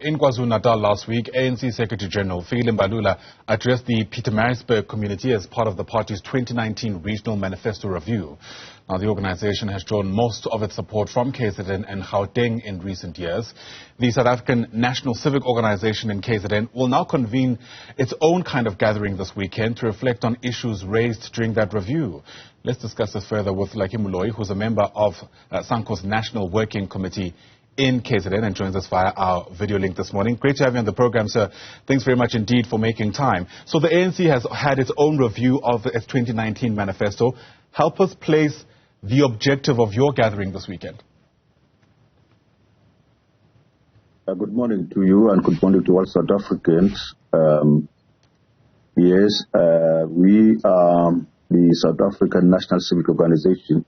In KwaZulu-Natal last week, ANC Secretary-General Fikile Mbalula addressed the Pietermaritzburg community as part of the party's 2019 Regional Manifesto review. Now, the organization has drawn most of its support from KZN and Gauteng in recent years. The South African National Civic Organization in KZN will now convene its own kind of gathering this weekend to reflect on issues raised during that review. Let's discuss this further with Moloi, who's a member of SANCO's National Working Committee in KZN and joins us via our video link this morning. Great to have you on the program, sir. Thanks very much indeed for making time. So the ANC has had its own review of its 2019 manifesto. Help us place the objective of your gathering this weekend. Good morning to you and good morning to all South Africans. Yes, we are the South African National Civic Organization.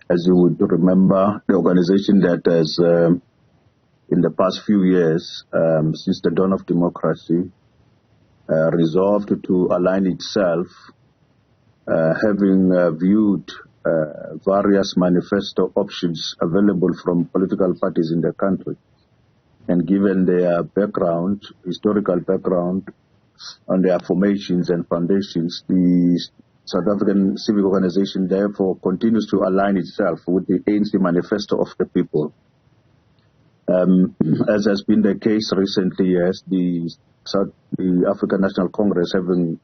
As you would remember, the organization that has, in the past few years, since the dawn of democracy, resolved to align itself, having viewed various manifesto options available from political parties in the country. And given their background, historical background, on their formations and foundations, the South African Civic Organization therefore continues to align itself with the ANC Manifesto of the People. As has been the case recently, yes, the African National Congress having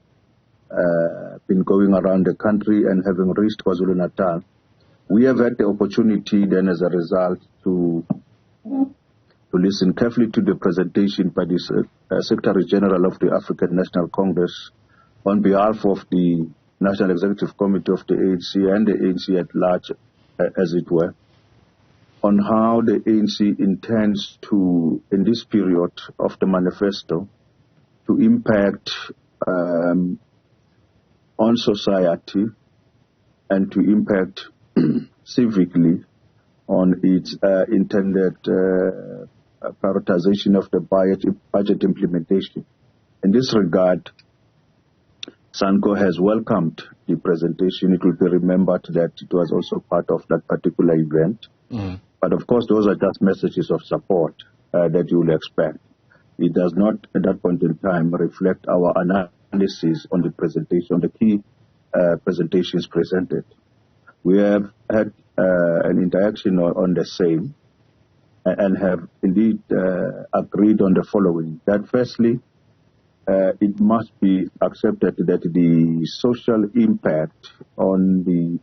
been going around the country and having reached KwaZulu-Natal, we have had the opportunity then as a result to listen carefully to the presentation by the Secretary-General of the African National Congress on behalf of the National Executive Committee of the ANC and the ANC at large, as it were, on how the ANC intends to, in this period of the manifesto, to impact on society and to impact civically on its intended prioritization of the budget implementation. In this regard, SANCO has welcomed the presentation. It will be remembered that it was also part of that particular event. But of course, those are just messages of support that you will expect. It does not, at that point in time, reflect our analysis on the presentation, on the key presentations presented. We have had an interaction on the same and have indeed agreed on the following. That firstly, it must be accepted that the social impact on the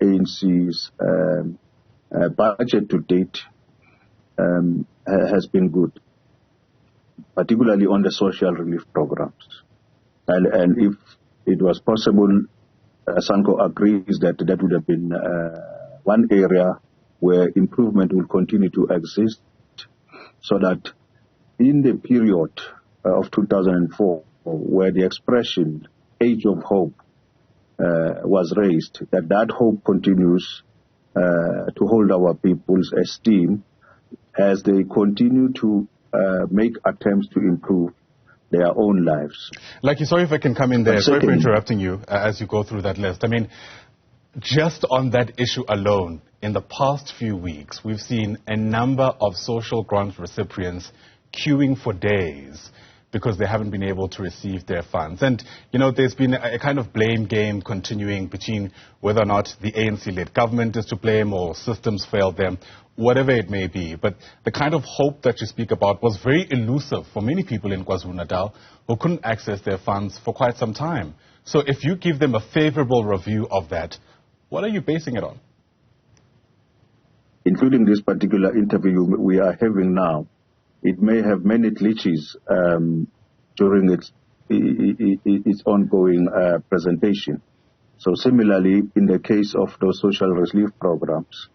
ANC's budget to date has been good, particularly on the social relief programs. And if it was possible, SANCO agrees that that would have been one area where improvement will continue to exist, so that in the period of 2004, where the expression Age of Hope was raised, that hope continues to hold our people's esteem as they continue to make attempts to improve their own lives. Sorry if I can come in there. Sorry for interrupting you as you go through that list. I mean, just on that issue alone, in the past few weeks, we've seen a number of social grant recipients queuing for days because they haven't been able to receive their funds. And, you know, there's been a kind of blame game continuing between whether or not the ANC-led government is to blame or systems failed them, whatever it may be. But the kind of hope that you speak about was very elusive for many people in KwaZulu-Natal who couldn't access their funds for quite some time. So if you give them a favorable review of that, what are you basing it on? Including this particular interview we are having now, it may have many glitches during its ongoing presentation. So similarly, in the case of those social relief programs,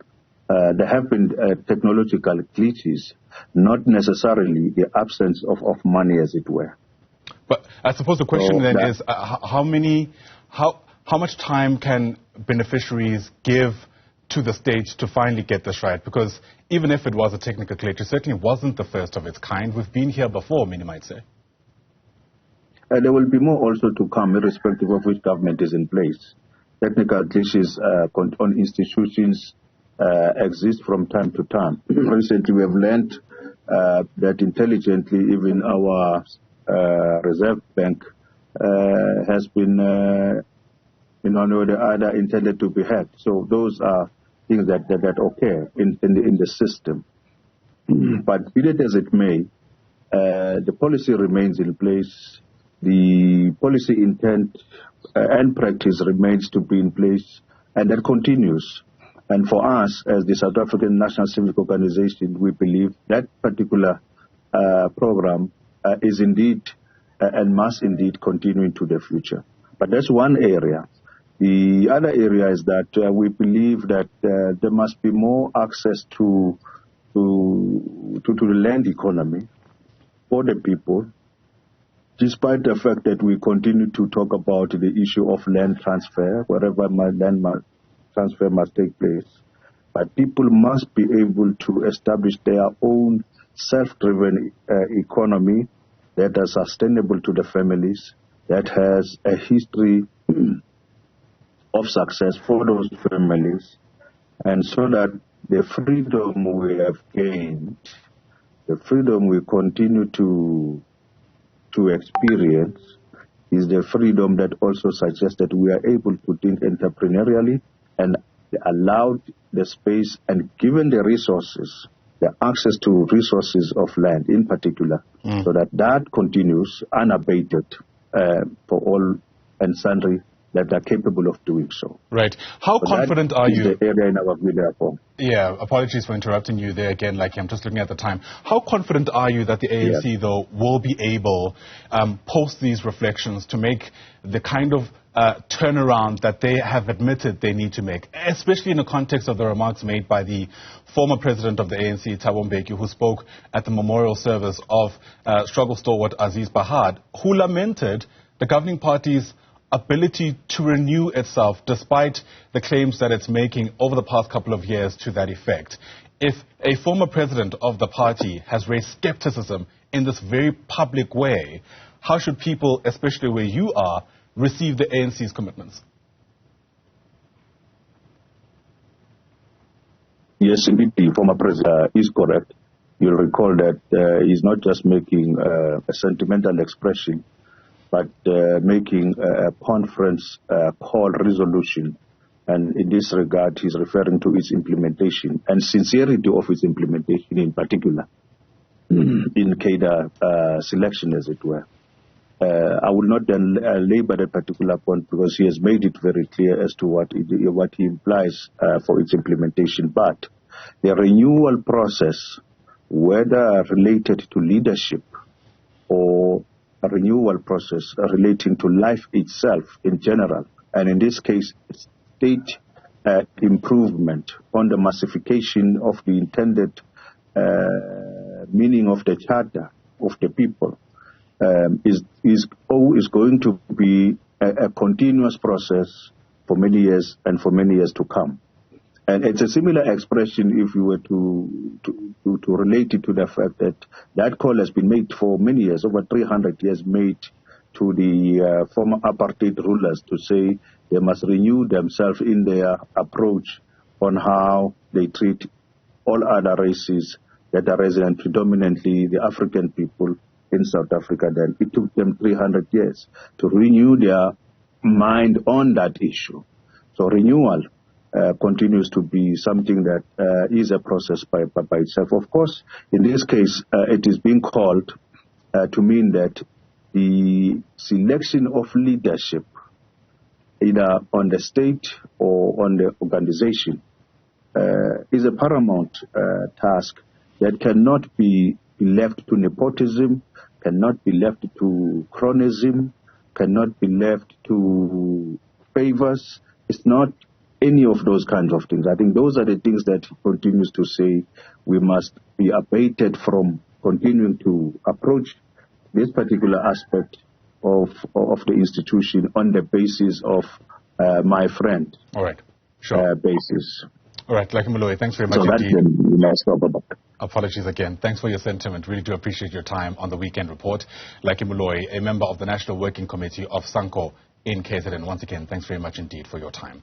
there have been technological glitches, not necessarily the absence of money, as it were. But I suppose the question then is how much time can beneficiaries give to the state to finally get this right? Because even if it was a technical glitch, it certainly wasn't the first of its kind. We've been here before, many might say. There will be more also to come, irrespective of which government is in place. Technical glitches on institutions exist from time to time. Recently, we have learned that intelligently even our Reserve Bank has been, in one way or the other, intended to be hacked. So those are things that occur in the system. But be it as it may, the policy remains in place. The policy intent and practice remains to be in place, and that continues. And for us, as the South African National Civic Organization, we believe that particular program is indeed and must indeed continue into the future. But that's one area. The other area is that we believe that there must be more access to the land economy for the people, despite the fact that we continue to talk about the issue of land transfer, wherever land transfer must take place. But people must be able to establish their own self-driven economy that is sustainable to the families, that has a history of success for those families, and so that the freedom we have gained, the freedom we continue to experience, is the freedom that also suggests that we are able to think entrepreneurially and allowed the space and given the resources, the access to resources of land in particular, so that continues unabated for all and sundry that are capable of doing so. Right. How confident are you? The area in our view, therefore. Yeah, apologies for interrupting you there again, like I'm just looking at the time. How confident are you that the ANC, though, will be able, post these reflections, to make the kind of turnaround that they have admitted they need to make, especially in the context of the remarks made by the former president of the ANC, Thabo Mbeki, who spoke at the memorial service of struggle stalwart Aziz Bahad, who lamented the governing party's ability to renew itself despite the claims that it's making over the past couple of years to that effect. If a former president of the party has raised skepticism in this very public way, how should people, especially where you are, receive the ANC's commitments? Yes, indeed, the former president is correct. You'll recall that he's not just making a sentimental expression, but making a conference call resolution. And in this regard, he's referring to its implementation and sincerity of its implementation in particular, in cadre selection, as it were. I will not then labor that particular point because he has made it very clear as to what he implies for its implementation. But the renewal process, whether related to leadership or a renewal process relating to life itself in general, and in this case, state improvement on the massification of the intended meaning of the charter of the people, is going to be a continuous process for many years and for many years to come. And it's a similar expression if you were to relate it to the fact that that call has been made for many years, over 300 years, made to the former apartheid rulers to say they must renew themselves in their approach on how they treat all other races that are resident, predominantly the African people in South Africa. Then it took them 300 years to renew their mind on that issue. So renewal continues to be something that is a process by itself. Of course, in this case, it is being called to mean that the selection of leadership, either on the state or on the organization, is a paramount task that cannot be left to nepotism, cannot be left to cronism, cannot be left to favors. It's not any of those kinds of things. I think those are the things that he continues to say we must be abated from continuing to approach this particular aspect of the institution on the basis of my friend. All right. Sure. Basis. All right. Like Moloi, thanks very much so indeed. That's the Apologies again. Thanks for your sentiment. Really do appreciate your time on the Weekend Report. Like Moloi, a member of the National Working Committee of SANCO in KZN. Once again, thanks very much indeed for your time.